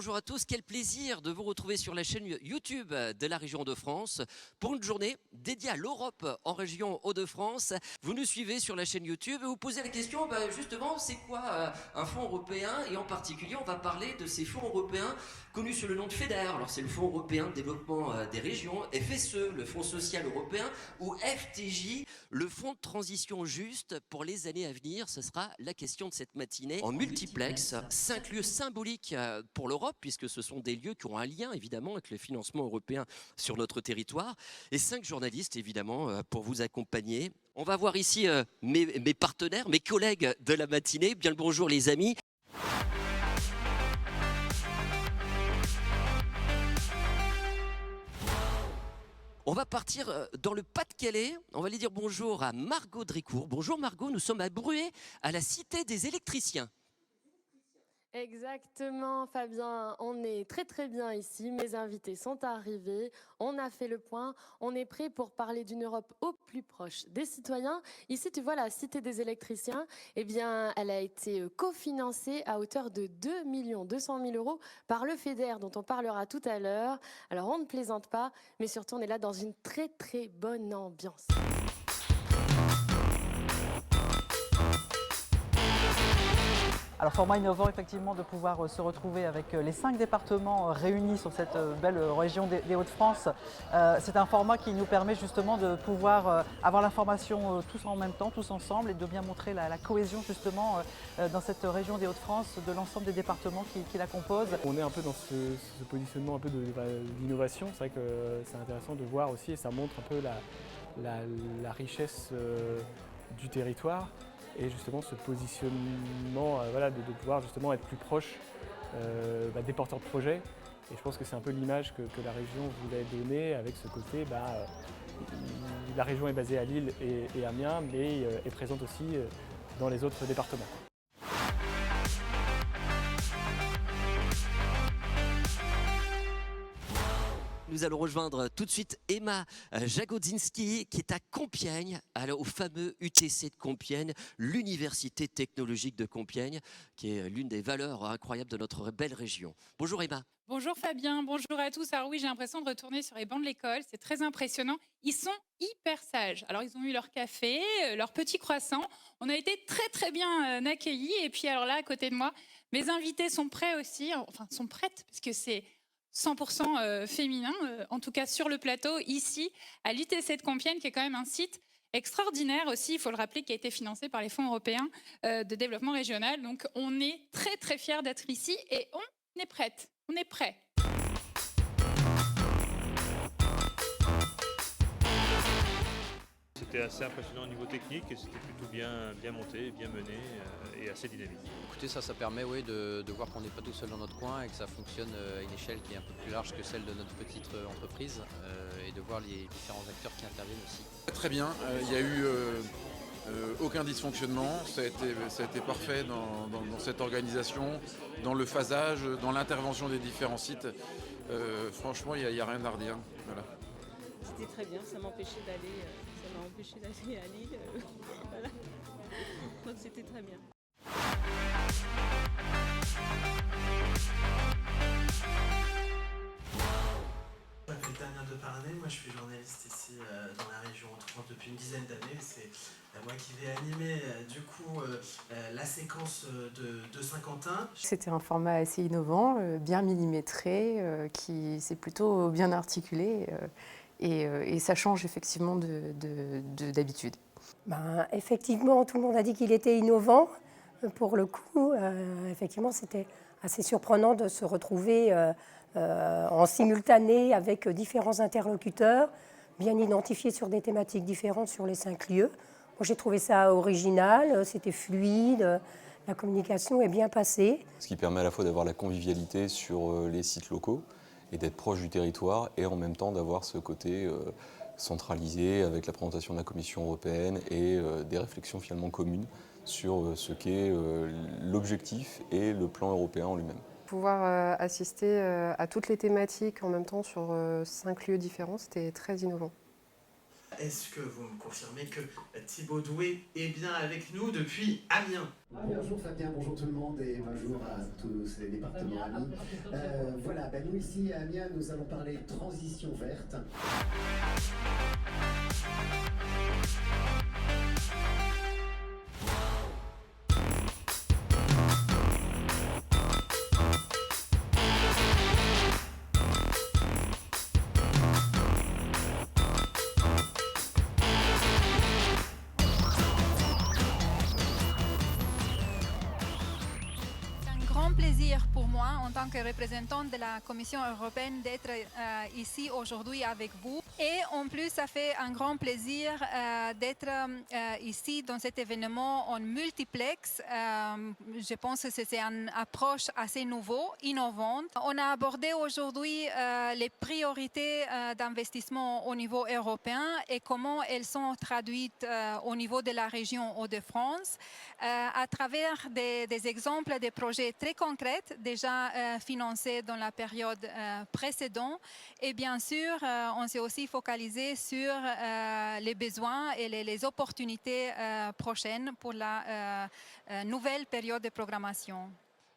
bonjour à tous. Quel plaisir de vous retrouver sur la chaîne YouTube de la région Hauts-de-France pour une journée dédiée à l'Europe en région Hauts-de-France. Vous nous suivez sur la chaîne YouTube et vous posez la question, justement, c'est quoi un fonds européen? Et en particulier, on va parler de ces fonds européens connus sous le nom de FEDER. Alors, c'est le Fonds européen de développement des régions, FSE, le Fonds social européen, ou FTJ, le Fonds de transition juste pour les années à venir. Ce sera la question de cette matinée en multiplex. 5 lieux symboliques pour l'Europe, puisque ce sont des lieux qui ont un lien évidemment avec le financement européen sur notre territoire, et 5 journalistes évidemment pour vous accompagner. On va voir ici mes partenaires, mes collègues de la matinée. Bien le bonjour les amis. On va partir dans le Pas-de-Calais. On va aller dire bonjour à Margot Drécourt. Bonjour Margot, nous sommes à Bruay, à la Cité des électriciens. Exactement, Fabien. On est très très bien ici. Mes invités sont arrivés. On a fait le point. On est prêt pour parler d'une Europe au plus proche des citoyens. Ici, tu vois la Cité des électriciens. Eh bien, elle a été cofinancée à hauteur de 2 200 000 euros par le FEDER, dont on parlera tout à l'heure. Alors, on ne plaisante pas, mais surtout, on est là dans une très très bonne ambiance. Alors format innovant effectivement de pouvoir se retrouver avec les 5 départements réunis sur cette belle région des Hauts-de-France. C'est un format qui nous permet justement de pouvoir avoir l'information tous en même temps, tous ensemble, et de bien montrer la cohésion justement dans cette région des Hauts-de-France de l'ensemble des départements qui la composent. On est un peu dans ce positionnement un peu d'innovation. C'est vrai que c'est intéressant de voir aussi, et ça montre un peu la richesse du territoire. Et justement ce positionnement de pouvoir justement être plus proche des porteurs de projets. Et je pense que c'est un peu l'image que la région voulait donner avec ce côté, la région est basée à Lille et Amiens, mais est présente aussi dans les autres départements. Nous allons rejoindre tout de suite Emma Jagodzinski qui est à Compiègne, au fameux UTC de Compiègne, l'Université technologique de Compiègne, qui est l'une des valeurs incroyables de notre belle région. Bonjour Emma. Bonjour Fabien, bonjour à tous. Alors oui, j'ai l'impression de retourner sur les bancs de l'école, c'est très impressionnant. Ils sont hyper sages. Alors ils ont eu leur café, leur petit croissant. On a été très très bien accueillis. Et puis alors là, à côté de moi, mes invités sont prêts aussi, enfin sont prêtes, parce que c'est 100% féminin, en tout cas sur le plateau, ici, à l'UTC de Compiègne, qui est quand même un site extraordinaire aussi, il faut le rappeler, qui a été financé par les fonds européens de développement régional. Donc on est très très fiers d'être ici et on est prête, on est prêts. C'était assez impressionnant au niveau technique et c'était plutôt bien monté, bien mené et assez dynamique. Écoutez, ça permet de voir qu'on n'est pas tout seul dans notre coin et que ça fonctionne à une échelle qui est un peu plus large que celle de notre petite entreprise et de voir les différents acteurs qui interviennent aussi. Très bien, il n'y a eu aucun dysfonctionnement, ça a été parfait dans cette organisation, dans le phasage, dans l'intervention des différents sites. Franchement, il n'y a rien à redire. Voilà. C'était très bien, ça m'a empêché d'aller à Lille. Voilà. Donc c'était très bien. Je m'appelle Damien Deparnay, moi je suis journaliste ici dans la région Hauts-de-France depuis une dizaine d'années. C'est moi qui vais animer la séquence de Saint-Quentin. C'était un format assez innovant, bien millimétré, qui s'est plutôt bien articulé et ça change effectivement d'habitude. Effectivement, tout le monde a dit qu'il était innovant. Pour le coup, effectivement, c'était assez surprenant de se retrouver en simultané avec différents interlocuteurs, bien identifiés sur des thématiques différentes sur les 5 lieux. Moi, j'ai trouvé ça original, c'était fluide, la communication est bien passée. Ce qui permet à la fois d'avoir la convivialité sur les sites locaux et d'être proche du territoire et en même temps d'avoir ce côté centralisé avec la présentation de la Commission européenne et des réflexions finalement communes sur ce qu'est l'objectif et le plan européen en lui-même. Pouvoir assister à toutes les thématiques en même temps sur 5 lieux différents, c'était très innovant. Est-ce que vous me confirmez que Thibaut Doué est bien avec nous depuis Amiens? Bonjour Fabien, bonjour tout le monde et bonjour à tous les départements amis. Voilà, nous ici à Amiens, nous allons parler transition verte. Plaisir pour moi en tant que représentant de la Commission européenne d'être ici aujourd'hui avec vous. Et en plus, ça fait un grand plaisir d'être ici dans cet événement en multiplex. Je pense que c'est une approche assez innovante. On a abordé aujourd'hui les priorités d'investissement au niveau européen et comment elles sont traduites au niveau de la région Hauts-de-France à travers des exemples de projets très concrets déjà financés dans la période précédente. Et bien sûr, on s'est aussi focalisé sur les besoins et les opportunités prochaines pour la nouvelle période de programmation.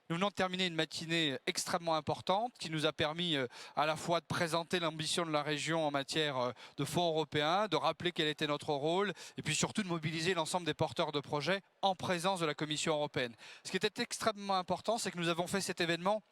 Nous venons de terminer une matinée extrêmement importante qui nous a permis à la fois de présenter l'ambition de la région en matière de fonds européens, de rappeler quel était notre rôle et puis surtout de mobiliser l'ensemble des porteurs de projets en présence de la Commission européenne. Ce qui était extrêmement important, c'est que nous avons fait cet événement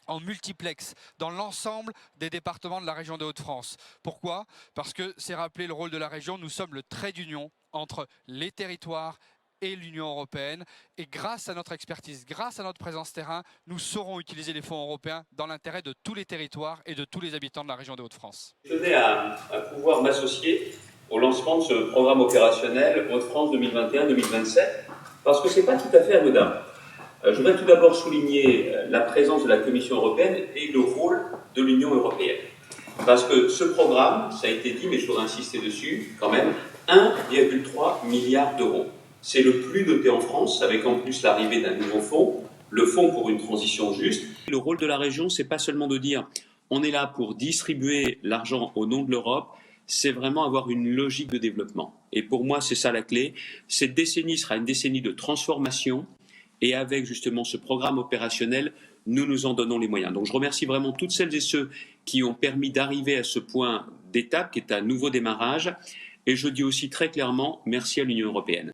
en multiplex, dans l'ensemble des départements de la région des Hauts-de-France. Pourquoi? Parce que c'est rappeler le rôle de la région, nous sommes le trait d'union entre les territoires et l'Union européenne. Et grâce à notre expertise, grâce à notre présence terrain, nous saurons utiliser les fonds européens dans l'intérêt de tous les territoires et de tous les habitants de la région des Hauts-de-France. Je tenais à pouvoir m'associer au lancement de ce programme opérationnel Hauts-de-France 2021-2027 parce que ce n'est pas tout à fait anodin. Je voudrais tout d'abord souligner la présence de la Commission européenne et le rôle de l'Union européenne. Parce que ce programme, ça a été dit, mais je voudrais insister dessus quand même, 1,3 milliard d'euros. C'est le plus doté en France, avec en plus l'arrivée d'un nouveau fonds, le Fonds pour une transition juste. Le rôle de la région, c'est pas seulement de dire on est là pour distribuer l'argent au nom de l'Europe, c'est vraiment avoir une logique de développement. Et pour moi, c'est ça la clé. Cette décennie sera une décennie de transformation et avec justement ce programme opérationnel, nous nous en donnons les moyens. Donc je remercie vraiment toutes celles et ceux qui ont permis d'arriver à ce point d'étape qui est un nouveau démarrage. Et je dis aussi très clairement merci à l'Union européenne.